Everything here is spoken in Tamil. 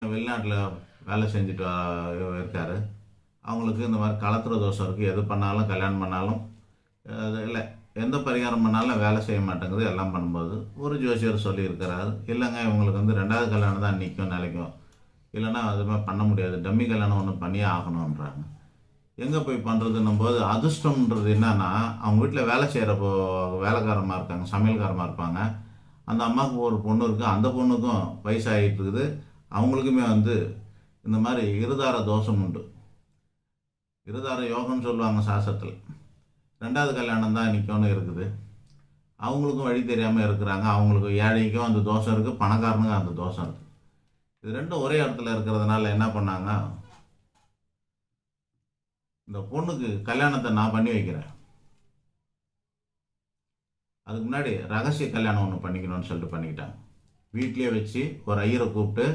வெளிநாட்டில் வேலை செஞ்சுட்டு இருக்கார். அவங்களுக்கு இந்த மாதிரி கலத்துற தோஷம் இருக்குது. எது பண்ணாலும் கல்யாணம் பண்ணாலும் அது இல்லை, எந்த பரிகாரம் பண்ணாலும் வேலை செய்ய மாட்டேங்குது. எல்லாம் பண்ணும்போது ஒரு ஜோசியர் சொல்லியிருக்கிறாரு, இல்லைங்க இவங்களுக்கு வந்து 2வது கல்யாணம் தான் நிற்கும் நிலைக்கும், இல்லைன்னா அது மாதிரி பண்ண முடியாது, டம்மி கல்யாணம் ஒன்று பண்ணியே ஆகணுன்றாங்க. எங்கே போய் பண்ணுறதுன்னும் போது அதிர்ஷ்டம்ன்றது என்னன்னா, அவங்க வீட்டில் வேலை செய்கிறப்போ வேலைக்காரமாக இருக்காங்க, சமையல்காரமாக இருப்பாங்க. அந்த அம்மாவுக்கு ஒரு பொண்ணு இருக்குது, அந்த பொண்ணுக்கும் வயசாகிட்டு இருக்குது. அவங்களுக்குமே வந்து இந்த மாதிரி இருதார தோஷம் உண்டு. இருதார யோகம்னு சொல்லுவாங்க சாஸ்திரத்தில். 2வது கல்யாணம் தான் நிற்கும்னு இருக்குது. அவங்களுக்கும் வழி தெரியாமல் இருக்கிறாங்க. அவங்களுக்கு ஏழைக்கும் அந்த தோஷம் இருக்குது, பணக்காரனுக்கும் அந்த தோஷம் இருக்குது. இது ரெண்டும் ஒரே இடத்துல இருக்கிறதுனால என்ன பண்ணாங்க, இந்த பொண்ணுக்கு கல்யாணத்தை நான் பண்ணி வைக்கிறேன், அதுக்கு முன்னாடி ரகசிய கல்யாணம் ஒன்று பண்ணிக்கணும்னு சொல்லிட்டு பண்ணிக்கிட்டாங்க. வீட்லேயே வச்சு ஒரு ஐயரை கூப்பிட்டு